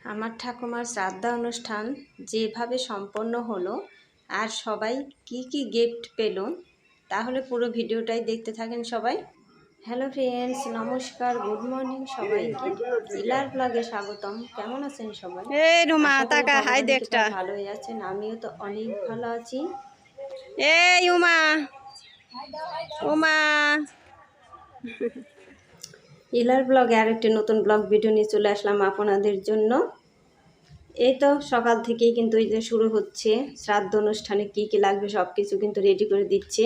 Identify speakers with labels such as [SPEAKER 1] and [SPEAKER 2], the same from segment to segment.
[SPEAKER 1] আমার ঠাকুমার শ্রাদ্ধ অনুষ্ঠান যেভাবে সম্পন্ন হলো আর সবাই কি কি গিফট পেল, তাহলে পুরো ভিডিওটাই দেখতে থাকেন সবাই। হ্যালো ফ্রেন্ডস, নমস্কার, গুড মর্নিং সবাইকে। ইলার ব্লগে স্বাগতম। কেমন আছেন সবাই?
[SPEAKER 2] এই রুমা
[SPEAKER 1] আশা করি
[SPEAKER 2] তাকা হাই
[SPEAKER 1] ভগবানের
[SPEAKER 2] দেখটা।
[SPEAKER 1] কৃপায় ভালোই আছেন। আমিও তো অনেক ভালো আছি।
[SPEAKER 2] এই উমা উমা
[SPEAKER 1] ইলার ব্লগে আরেকটি নতুন ব্লগ ভিডিও নিয়ে চলে আসলাম আপনাদের জন্য। এই তো সকাল থেকেই কিন্তু এই যে শুরু হচ্ছে শ্রাদ্ধ অনুষ্ঠানে কি কি লাগবে সব কিছু কিন্তু রেডি করে দিচ্ছে।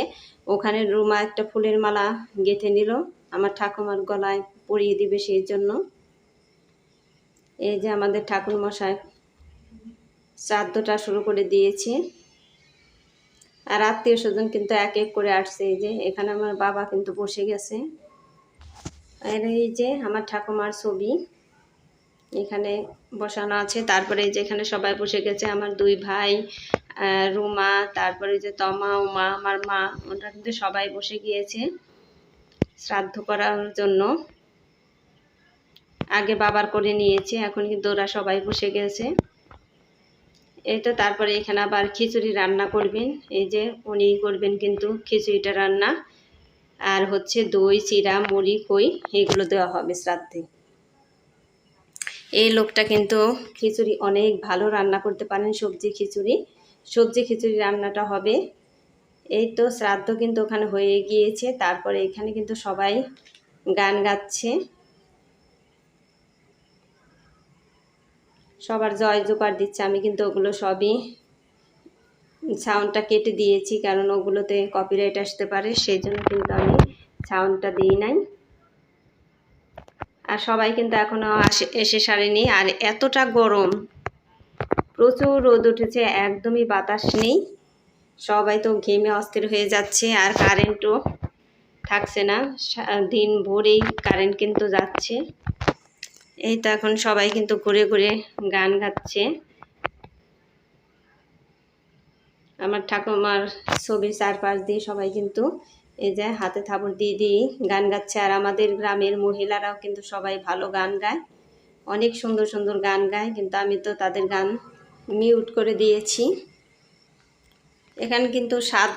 [SPEAKER 1] ওখানে রুমা একটা ফুলের মালা গেঁথে নিল, আমার ঠাকুমার গলায় পরিয়ে দিবে সেই জন্য। এই যে আমাদের ঠাকুর মশাই শ্রাদ্ধটা শুরু করে দিয়েছে, আর আত্মীয় স্বজন কিন্তু এক এক করে আসছে। এই যে এখানে আমার বাবা কিন্তু বসে গেছে, আর এই যে আমার ঠাকুমার ছবি এখানে বসানো আছে। তারপরে এই যে এখানে সবাই বসে গেছে, আমার দুই ভাই, রুমা, তারপরে যে তমা, উমা, আমার মা, ওরা কিন্তু সবাই বসে গিয়েছে শ্রাদ্ধ করার জন্য। আগে বাবার করে নিয়েছে, এখন কিন্তু ওরা সবাই বসে গেছে। এই তো তারপরে এখানে আবার খিচুড়ি রান্না করবেন, এই যে উনি করবেন কিন্তু খিচুড়িটা রান্না। আর হচ্ছে দই, চিড়া, মুড়ি, খই এগুলো দেওয়া হবে শ্রাদ্ধে। এই লোকটা কিন্তু খিচুড়ি অনেক ভালো রান্না করতে পারেন, সবজি খিচুড়ি রান্নাটা হবে। এই তো শ্রাদ্ধ কিন্তু ওখানে হয়ে গিয়েছে। তারপরে এখানে কিন্তু সবাই গান গাচ্ছে, সবার জয় জোকার দিচ্ছে। আমি কিন্তু ওগুলো সবই সাউন্ডটা কেটে দিয়েছি, কারণ ওগুলোতে কপিরাইট আসতে পারে, সেই জন্য কিন্তু আমি সাউন্ডটা দিই নাই। আর সবাই কিন্তু এখনো এসে সারেনি। আর এতটা গরম, প্রচুর রোদ উঠেছে, একদমই বাতাস নেই। সবাই তো ঘেমে অস্থির হয়ে যাচ্ছে, আর কারেন্টও থাকছে না। দিন ভোরেই কারেন্ট কিন্তু যাচ্ছে। এই তো এখন সবাই কিন্তু ঘুরে ঘুরে গান গাচ্ছে। আমার ঠাকুমার ছবির চারপাশ দিয়ে সবাই কিন্তু এই যে হাতে থাপড় দিয়ে দিয়ে গান গাচ্ছে। আর আমাদের গ্রামের মহিলারাও কিন্তু সবাই ভালো গান গায়, অনেক সুন্দর সুন্দর গান গায়, কিন্তু আমি তো তাদের গান মিউট করে দিয়েছি। এখানে কিন্তু 7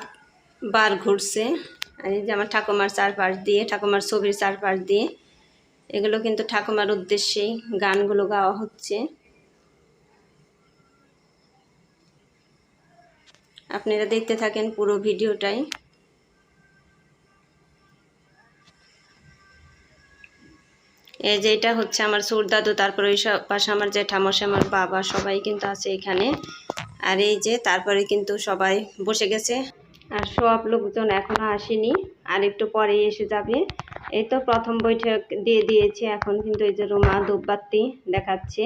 [SPEAKER 1] বার ঘুরছে। আর এই যে আমার ঠাকুমার চারপাশ দিয়ে, ঠাকুমার ছবির চারপাশ দিয়ে এগুলো কিন্তু ঠাকুমার উদ্দেশ্যেই গানগুলো গাওয়া হচ্ছে। আপনারা দেখতে থাকেন পুরো ভিডিওটাই। এই যে এটা হচ্ছে আমার দাদু, তারপরে ওই পাশে আমার জ্যাঠামশাই, আমার বাবা, সবাই কিন্তু আছে এখানে। আর এই যে তারপরে কিন্তু সবাই বসে গেছে, আর সব লোকজন এখনো আসেনি, আর একটু পরেই এসে যাবে। এই তো প্রথম বৈঠক দিয়ে দিয়েছে, এখন কিন্তু এই যে রুমা ধূপবাতি দেখাচ্ছে,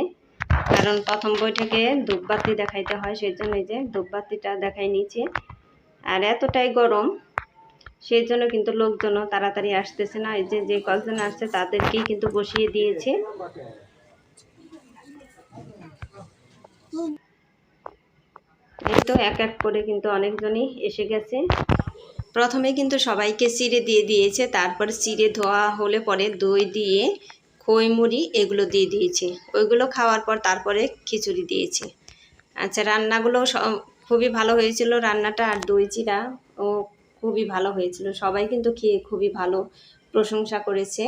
[SPEAKER 1] কারণ প্রথম বৈঠকে ধূপবাতি দেখাইতে হয়, সেই জন্য এই যে ধূপবাতিটা দেখাই নিচ্ছে। আর এতটাই গরম, সেই জন্য কিন্তু লোকজনও তাড়াতাড়ি আসতেছে না। এই যে কয়েকজন আসছে তাদেরকেই কিন্তু বসিয়ে দিয়েছে। এই তো এক এক করে কিন্তু অনেকজনই এসে গেছে। প্রথমে কিন্তু সবাইকে চিড়ে দিয়ে দিয়েছে, তারপর চিড়ে ধোয়া হলে পরে দই দিয়ে খই মুড়ি এগুলো দিয়ে দিয়েছে। ওইগুলো খাওয়ার পর তারপরে খিচুড়ি দিয়েছে। আচ্ছা, রান্নাগুলো খুবই ভালো হয়েছিল রান্নাটা, আর দই চিড়া ও খুবই ভালো হয়েছিল। সবাই কিন্তু খেয়ে খুবই ভালো প্রশংসা করেছে।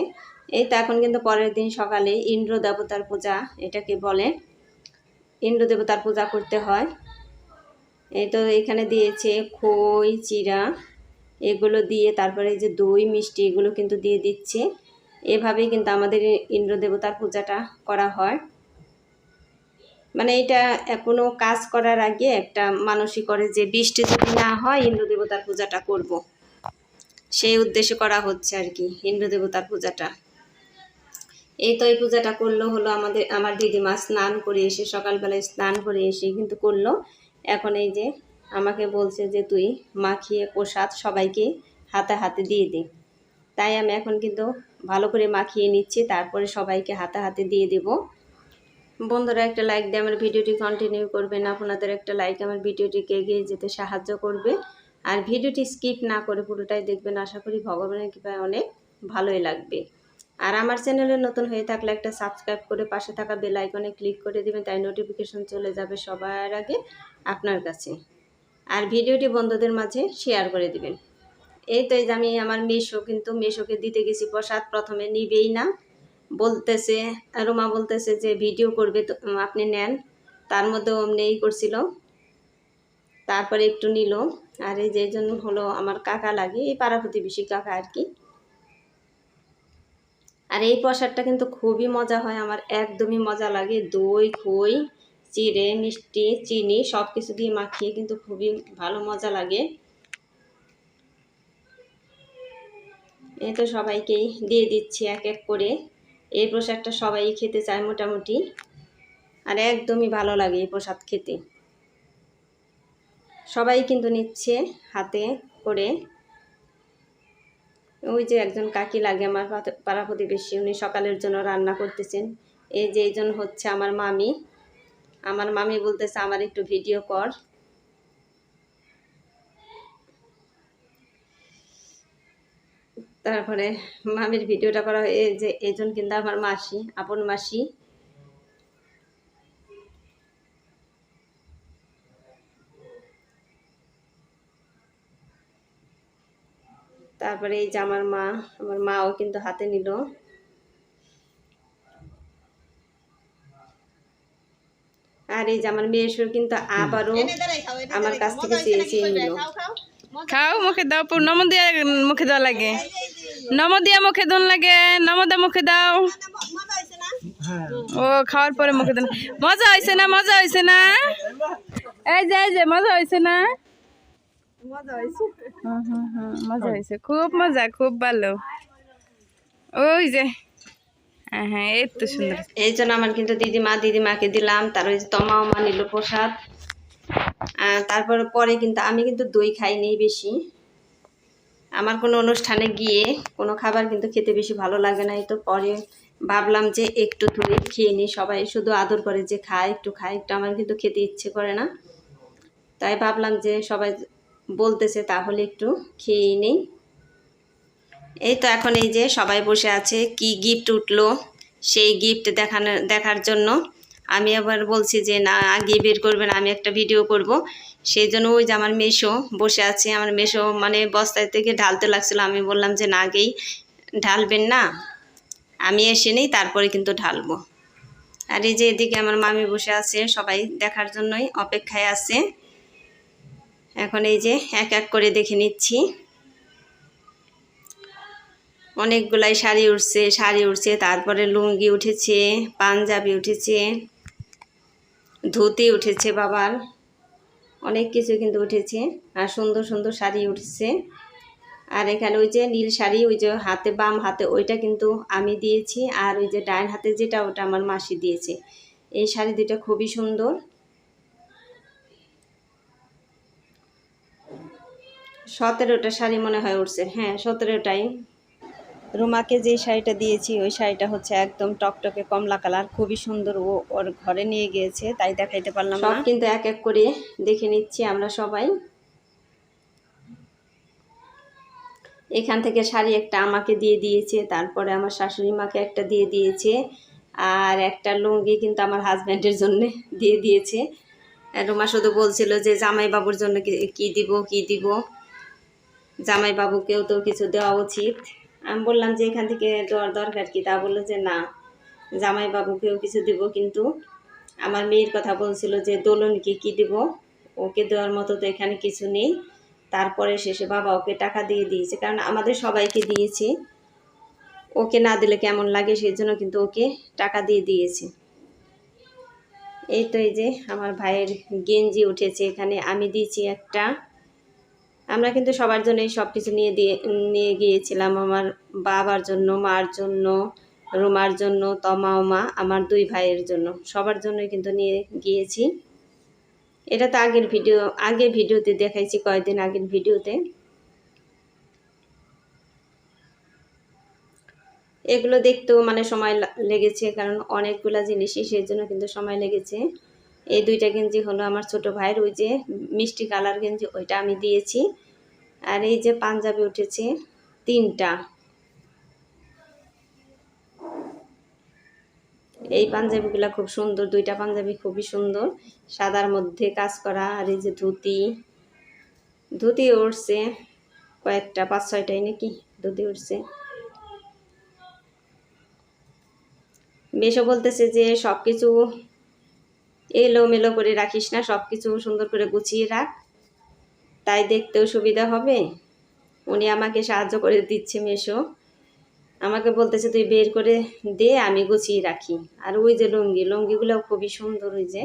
[SPEAKER 1] এই তো এখন কিন্তু পরের দিন সকালে ইন্দ্র দেবতার পূজা, এটাকে বলে ইন্দ্র দেবতার পূজা করতে হয়। এই তো এখানে দিয়েছে খই, চিড়া এগুলো দিয়ে, তারপরে এই যে দই, মিষ্টি এগুলো কিন্তু দিয়ে দিচ্ছে। এভাবেই কিন্তু আমাদের ইন্দ্র দেবতার পূজাটা করা হয়। মানে এটা কোনো কাজ করার আগে একটা মানসিক করে যে বৃষ্টি যদি না হয় ইন্দ্র দেবতার পূজাটা করব, সেই উদ্দেশ্যে করা হচ্ছে আর কি ইন্দ্র দেবতার পূজাটা। এই তো এই পূজাটা করলো হলো আমার দিদিমা স্নান করে এসে, সকালবেলায় স্নান করে এসে কিন্তু করলো। এখন এই যে আমাকে বলছে যে তুই মাখিয়ে প্রসাদ সবাইকে হাতে হাতে দিয়ে দে। তাই আমি এখন কিন্তু ভালো করে মাখিয়ে নিচ্ছি, তারপরে সবাইকে হাতে হাতে দিয়ে দেব। বন্ধুরা একটা লাইক দিয়ে আমার ভিডিওটি কন্টিনিউ করবেন। আপনাদের একটা লাইক আমার ভিডিওটিকে এগিয়ে যেতে সাহায্য করবে। আর ভিডিওটি স্কিপ না করে পুরোটাই দেখবেন, আশা করি ভগবানের কৃপায় অনেক ভালোই লাগবে। আর আমার চ্যানেলে নতুন হয়ে থাকলে একটা সাবস্ক্রাইব করে পাশে থাকা বেল আইকনে ক্লিক করে দিবেন, তাই নোটিফিকেশন চলে যাবে সবার আগে আপনার কাছে। আর ভিডিওটি বন্ধুদের মাঝে শেয়ার করে দিবেন। এই তো এই যে আমি আমার মেশোকে দিতে গেছি প্রসাদ, প্রথমে নিবেই না, বলতেছে রুমা বলতেছে যে ভিডিও করবে তো আপনি নেন, তার মধ্যে অমনি করছিল, তারপরে একটু নিল। আর এই যে জন হলো আমার কাকা লাগে, এই পাড়া প্রতিবেশী কাকা আর কি। আর এই প্রসাদটা কিন্তু খুবই মজা হয়, আমার একদমই মজা লাগে। দই, খই, চিড়ে, মিষ্টি, চিনি সব কিছু দিয়ে মাখিয়ে কিন্তু খুবই ভালো মজা লাগে। এই তো সবাইকেই দিয়ে দিচ্ছি এক এক করে। এই প্রসাদটা সবাই খেতে চায় মোটামুটি, আর একদমই ভালো লাগে এই প্রসাদ খেতে। সবাই কিন্তু নিচ্ছে হাতে করে। ওই যে একজন কাকি লাগে আমার পাড়া প্রতিবেশী, উনি সকালের জন্য রান্না করতেছেন। এই যে এইজন হচ্ছে আমার মামি। আমার মামি বলতেছে আমার একটু ভিডিও কর। তারপরে মামির ভিডিওটা করা হয়। এই যে এইজন কিন্তু আমার মাসি, আপন মাসি। তারপরে এই যে আমার মাও কিন্তু হাতে নিল। আর এই যে আমার মেয়ের কিন্তু আবারও আমার কাছ থেকে চেয়ে নিল।
[SPEAKER 2] খাও, মুখে দাও, নম দিয়া মুখে দেওয়া লাগে, নম দিয়া মুখে দোন লাগে, নমদা মুখে দাও। ও খাওয়ার পরে মুখে দেন। মজা হয়েছে না? মজা হয়েছে না? এই যে মজা হয়েছে না? মজা হয়েছে, খুব মজা, খুব ভালো। ওই যে হ্যাঁ, এই তো সুন্দর।
[SPEAKER 1] এই জন্য আমার কিন্তু দিদিমাকে দিলাম। তার ওই যে তমাও মা নিল প্রসাদ। তারপরে পরে কিন্তু আমি কিন্তু দই খাইনি বেশি। আমার কোনো অনুষ্ঠানে গিয়ে কোনো খাবার কিন্তু খেতে বেশি ভালো লাগে না। এই তো পরে ভাবলাম যে একটু দই খেয়ে নিই, সবাই শুধু আদর করে যে খায় একটু, আমার কিন্তু খেতে ইচ্ছে করে না। তাই ভাবলাম যে সবাই বলতেছে তাহলে একটু খেয়েই নেই। এই তো এখন এই যে সবাই বসে আছে, কি গিফট উঠলো সেই গিফট দেখার জন্য। আমি আবার বলছি যে না, আগে বের করবেন, আমি একটা ভিডিও করব। সেই জন্য ওই যে আমার মেসো বসে আছে। আমার মেসো মানে বস্তায় থেকে ঢালতে লাগছিল। আমি বললাম যে না, আগেই ঢালবেন না, আমি এসে নেই তারপরে কিন্তু ঢালবো। আর এই যে এদিকে আমার মামি বসে আছে, সবাই দেখার জন্যই অপেক্ষায় আছে। এখন এই যে এক এক করে দেখে নিচ্ছি। অনেকগুলাই শাড়ি উঠছে, তারপরে লুঙ্গি উঠেছে, পাঞ্জাবি উঠেছে, ধুতি উঠেছে, বাবার অনেক কিছু কিন্তু উঠেছে। আর সুন্দর সুন্দর শাড়ি উঠেছে। আর এখানে ওই যে নীল শাড়ি, ওই যে হাতে বাম হাতে ওইটা কিন্তু আমি দিয়েছি, আর ওই যে ডাইন হাতে যেটা ওটা আমার মাসি দিয়েছে। এই শাড়ি দুটো খুবই সুন্দর। 17টা শাড়ি মনে হয় উঠছে, হ্যাঁ 17টাই। রুমাকে যে শাড়িটা দিয়েছি ওই শাড়িটা হচ্ছে একদম টকটকে কমলা কালার, খুবই সুন্দর। ও ওর ঘরে নিয়ে গিয়েছে, তাই দেখাইতে পারলাম না। সব কিন্তু এক এক করে দেখে নিচ্ছি আমরা সবাই। এখান থেকে শাড়ি একটা আমাকে দিয়ে দিয়েছে, তারপরে আমার শাশুড়ি মাকে একটা দিয়ে দিয়েছে, আর একটা লুঙ্গি কিন্তু আমার হাজব্যান্ডের জন্য দিয়ে দিয়েছে। রুমা শুধু বলছিল যে জামাইবাবুর জন্য কি দিব, জামাইবাবুকেও তো কিছু দেওয়া উচিত। আমি বললাম যে এখান থেকে দেওয়ার দরকার কি, তা বললো যে না, জামাইবাবুকেও কিছু দিব। কিন্তু আমার মেয়ের কথা বলছিল যে দোলনকে কি দিব, ওকে দেওয়ার মতো তো এখানে কিছু নেই। তারপরে শেষে বাবা ওকে টাকা দিয়ে দিয়েছে, কারণ আমাদের সবাইকে দিয়েছে, ওকে না দিলে কেমন লাগে, সেই জন্য কিন্তু ওকে টাকা দিয়ে দিয়েছে। এই তো এই যে আমার ভাইয়ের গেঞ্জি উঠেছে, এখানে আমি দিয়েছি একটা। আমরা কিন্তু সবার জন্যই সব কিছু নিয়ে গিয়েছিলাম, আমার বাবার জন্য, মার জন্য, রুমার জন্য, তমা মা, আমার 2 ভাইয়ের জন্য, সবার জন্যই কিন্তু নিয়ে গিয়েছি। এটা তো আগের ভিডিওতে দেখাইছি, কয়েকদিন আগের ভিডিওতে। এগুলো দেখতেও মানে সময় লেগেছে, কারণ অনেকগুলা জিনিসই, সেই জন্য কিন্তু সময় লেগেছে। এই 2টা গেঞ্জি হলো আমার ছোট ভাইয়ের, ওই যে মিষ্টি কালার গেঞ্জি ওইটা আমি দিয়েছি। আর এই যে পাঞ্জাবি উঠেছে 3টা। এই পাঞ্জাবিগুলো খুব সুন্দর, দুইটা পাঞ্জাবি খুবই সুন্দর, সাদার মধ্যে কাজ করা। আর এই যে ধুতি উঠছে কয়েকটা, 5-6টাই নাকি ধুতি উঠছে। মেশো বলতেছে যে সব কিছু এলোমেলো করে রাখিস না, সব কিছু সুন্দর করে গুছিয়ে রাখ, তাই দেখতেও সুবিধা হবে। উনি আমাকে সাহায্য করে দিচ্ছে মেশো, আমাকে বলতেছে তুই বের করে দে, আমি গুছিয়ে রাখি। আর ওই যে লুঙ্গিগুলোও খুবই সুন্দর, ওই যে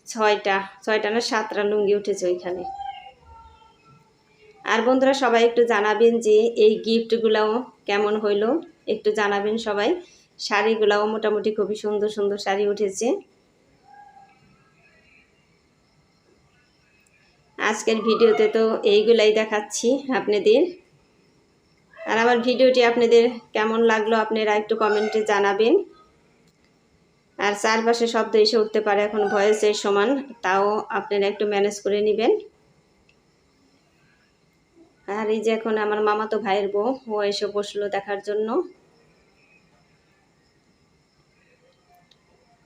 [SPEAKER 1] 6টা না 7টা লুঙ্গি উঠেছে ওইখানে। আর বন্ধুরা সবাই একটু জানাবেন যে এই গিফটগুলাও কেমন হইলো, একটু জানাবেন সবাই। শাড়িগুলাও মোটামুটি খুবই সুন্দর সুন্দর শাড়ি উঠেছে। আজকের ভিডিওতে তো এইগুলাই দেখাচ্ছি আপনাদের। আর আমার ভিডিওটি আপনাদের কেমন লাগলো আপনারা একটু কমেন্টে জানাবেন। আর চারপাশে শব্দ এসে উঠতে পারে এখন ভয়েসের সমান, তাও আপনারা একটু ম্যানেজ করে নেবেন। আর এই যে এখন আমার মামাতো ভাইয়ের বউ, ও এসে বসলো দেখার জন্য।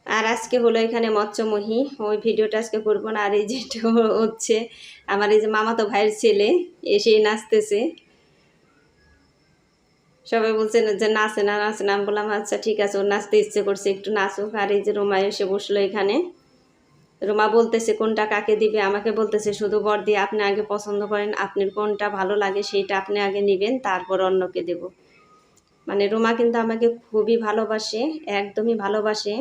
[SPEAKER 1] আর আজকে হলো এখানে মৎস্যমোহী, ওই ভিডিওটা আজকে করবো না। আর এই যেটা হচ্ছে আমার এই যে মামাতো ভাইয়ের ছেলে এসে নাচতেছে, সবাই বলছেন যে নাচে না নাচে না, আমি বললাম আচ্ছা ঠিক আছে, ওর নাচতে ইচ্ছে করছে একটু নাচুক। আর এই যে রোমা এসে বসলো এখানে। রোমা বলতেছে কোনটা কাকে দিবে, আমাকে বলতেছে শুধু বড়দি আপনি আগে পছন্দ করেন, আপনার কোনটা ভালো লাগে সেইটা আপনি আগে নেবেন, তারপর অন্যকে দেব। মানে রোমা কিন্তু আমাকে খুবই ভালোবাসে, একদমই ভালোবাসে।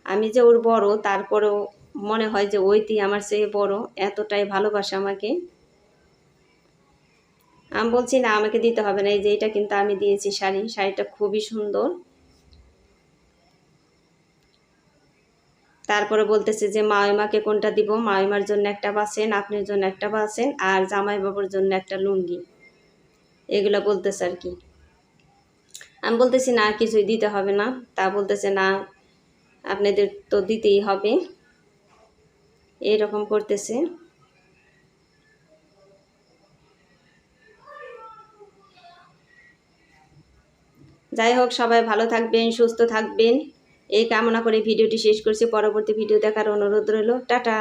[SPEAKER 1] আমি যে ওর বড়, তারপরেও মনে হয় যে ওইটি আমার চেয়ে বড়, এতটাই ভালোবাসে আমাকে। আমি বলছি না আমাকে দিতে হবে না, এই যে এটা কিন্তু আমি দিয়েছি শাড়িটা খুবই সুন্দর। তারপরে বলতেছে যে মাকে কোনটা দিব, মার জন্য একটা বাছেন, আপনার জন্য একটা বাছেন, আর জামাই বাবুর জন্য একটা লুঙ্গি, এগুলো বলতেছে আর কি। আমি বলতেছি না কিছুই দিতে হবে না, তা বলতেছে না আপনাদের তো দিতেই হবে, এরকম করতেছে। যাই হোক সবাই ভালো থাকবেন, সুস্থ থাকবেন, এই কামনা করে ভিডিওটি শেষ করছি। পরবর্তী ভিডিও দেখার অনুরোধ রইল। টাটা।